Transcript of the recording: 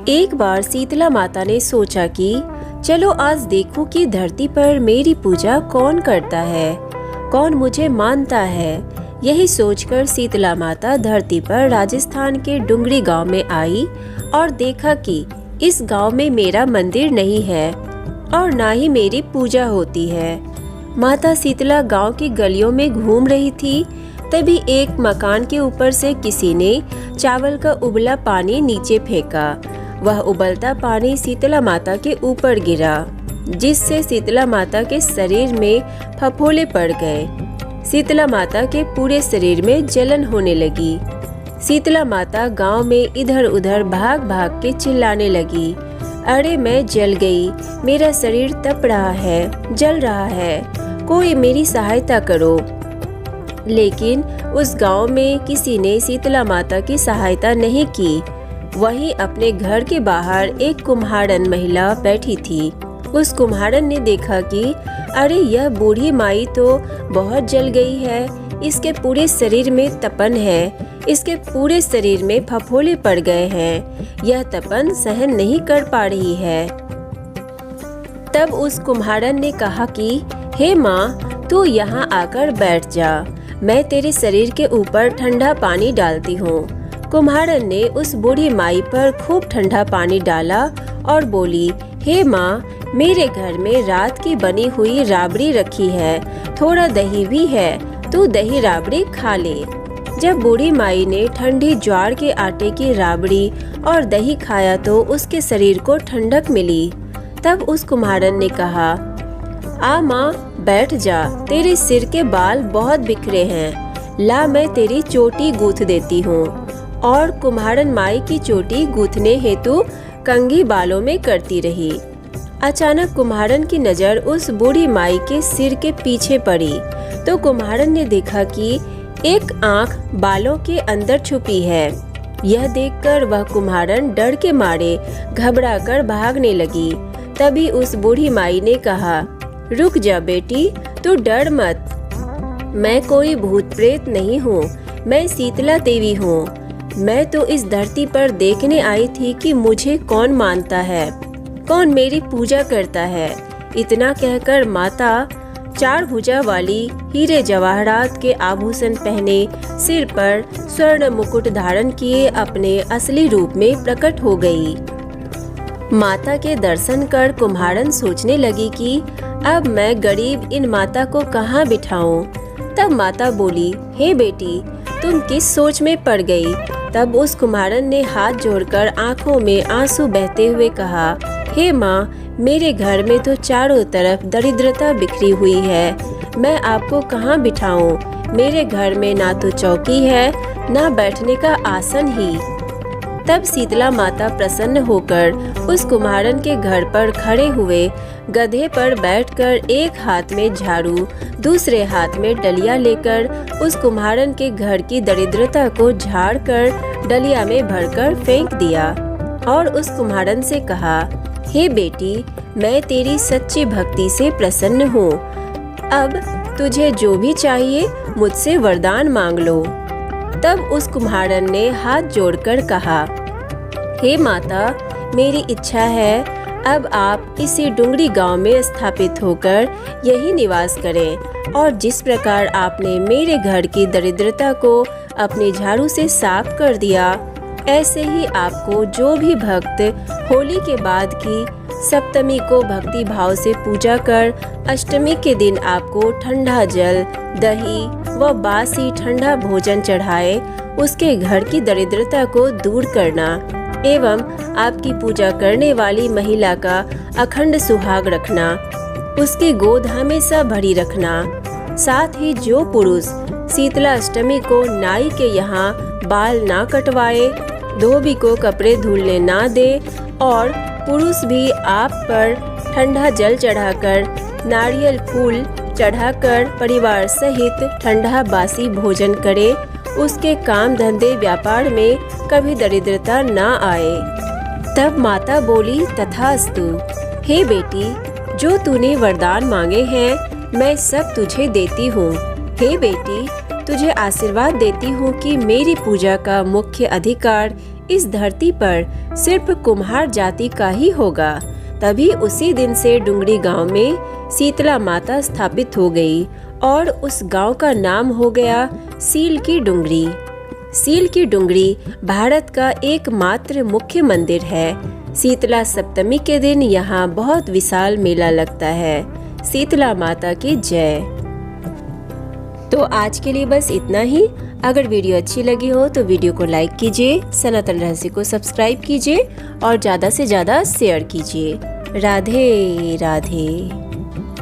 एक बार शीतला माता ने सोचा कि चलो आज देखूं कि धरती पर मेरी पूजा कौन करता है, कौन मुझे मानता है। यही सोचकर शीतला माता धरती पर राजस्थान के डुंगरी गांव में आई और देखा कि इस गांव में मेरा मंदिर नहीं है और ना ही मेरी पूजा होती है। माता शीतला गांव की गलियों में घूम रही थी, तभी एक मकान के ऊपर से किसी ने चावल का उबला पानी नीचे फेंका। वह उबलता पानी शीतला माता के ऊपर गिरा, जिससे शीतला माता के शरीर में फफोले पड़ गए। शीतला माता के पूरे शरीर में जलन होने लगी। शीतला माता गांव में इधर उधर भाग भाग के चिल्लाने लगी, अरे मैं जल गई, मेरा शरीर तप रहा है, जल रहा है, कोई मेरी सहायता करो। लेकिन उस गांव में किसी ने शीतला माता की सहायता नहीं की। वहीं अपने घर के बाहर एक कुम्हारन महिला बैठी थी। उस कुम्हारन ने देखा कि अरे यह बूढ़ी माई तो बहुत जल गई है, इसके पूरे शरीर में तपन है, इसके पूरे शरीर में फफोले पड़ गए हैं, यह तपन सहन नहीं कर पा रही है। तब उस कुम्हारन ने कहा कि हे माँ, तू यहाँ आकर बैठ जा, मैं तेरे शरीर के ऊपर ठंडा पानी डालती हूँ। कुम्हारन ने उस बूढ़ी माई पर खूब ठंडा पानी डाला और बोली, हे माँ, मेरे घर में रात की बनी हुई राबड़ी रखी है, थोड़ा दही भी है, तू दही राबड़ी खा ले। जब बूढ़ी माई ने ठंडी ज्वार के आटे की राबड़ी और दही खाया तो उसके शरीर को ठंडक मिली। तब उस कुम्हारन ने कहा, आ माँ, बैठ जा, तेरे सिर के बाल बहुत बिखरे हैं, ला मैं तेरी चोटी गूंथ देती हूँ। और कुम्हारन माई की चोटी गूंथने हेतु कंघी बालों में करती रही। अचानक कुम्हारन की नज़र उस बूढ़ी माई के सिर के पीछे पड़ी तो कुम्हारन ने देखा कि एक आंख बालों के अंदर छुपी है। यह देखकर वह कुम्हारन डर के मारे घबराकर भागने लगी। तभी उस बूढ़ी माई ने कहा, रुक जा बेटी, तू डर मत, मैं कोई भूत प्रेत नहीं हूँ, मैं शीतला देवी हूँ। मैं तो इस धरती पर देखने आई थी कि मुझे कौन मानता है, कौन मेरी पूजा करता है। इतना कहकर माता चार भुजा वाली हीरे जवाहरात के आभूषण पहने, सिर पर स्वर्ण मुकुट धारण किए अपने असली रूप में प्रकट हो गई। माता के दर्शन कर कुम्हारन सोचने लगी कि अब मैं गरीब इन माता को कहाँ बिठाऊं। तब माता बोली, हे बेटी, तुम किस सोच में पड़ गई। तब उस कुम्हारन ने हाथ जोड़कर आंखों में आंसू बहते हुए कहा, हे माँ, मेरे घर में तो चारों तरफ दरिद्रता बिखरी हुई है, मैं आपको कहाँ बिठाऊं। मेरे घर में ना तो चौकी है, ना बैठने का आसन ही। तब शीतला माता प्रसन्न होकर उस कुम्हारन के घर पर खड़े हुए गधे पर बैठकर एक हाथ में झाड़ू, दूसरे हाथ में डलिया लेकर उस कुम्हारन के घर की दरिद्रता को झाड़कर डलिया में भरकर फेंक दिया और उस कुम्हारन से कहा, हे बेटी, मैं तेरी सच्ची भक्ति से प्रसन्न हूँ। अब तुझे जो भी चाहिए मुझसे वरदान मांग लो। तब उस कुम्हारन ने हाथ जोड़कर कहा, हे माता, मेरी इच्छा है अब आप इसी डुंगरी गांव में स्थापित होकर यही निवास करें और जिस प्रकार आपने मेरे घर की दरिद्रता को अपने झाड़ू से साफ कर दिया, ऐसे ही आपको जो भी भक्त होली के बाद की सप्तमी को भक्ति भाव से पूजा कर अष्टमी के दिन आपको ठंडा जल, दही व बासी ठंडा भोजन चढ़ाए, उसके घर की दरिद्रता को दूर करना एवं आपकी पूजा करने वाली महिला का अखंड सुहाग रखना, उसकी गोद हमेशा भरी रखना। साथ ही जो पुरुष शीतला अष्टमी को नाई के यहाँ बाल ना कटवाए, धोबी को कपड़े धुलने ना दे और पुरुष भी आप पर ठंडा जल चढ़ाकर, नारियल फूल चढ़ाकर परिवार सहित ठंडा बासी भोजन करे, उसके काम धंधे व्यापार में कभी दरिद्रता ना आए। तब माता बोली, तथास्तु। हे बेटी, जो तूने वरदान मांगे हैं मैं सब तुझे देती हूँ। हे बेटी, तुझे आशीर्वाद देती हूँ कि मेरी पूजा का मुख्य अधिकार इस धरती पर सिर्फ कुम्हार जाति का ही होगा। तभी उसी दिन से डुंगरी गांव में शीतला माता स्थापित हो गई और उस गांव का नाम हो गया सील की डुंगरी। सील की डुंगरी भारत का एकमात्र मुख्य मंदिर है। शीतला सप्तमी के दिन यहाँ बहुत विशाल मेला लगता है। शीतला माता की जय। तो आज के लिए बस इतना ही। अगर वीडियो अच्छी लगी हो तो वीडियो को लाइक कीजिए, सनातन रहस्य को सब्सक्राइब कीजिए और ज़्यादा से ज़्यादा शेयर कीजिए। राधे राधे।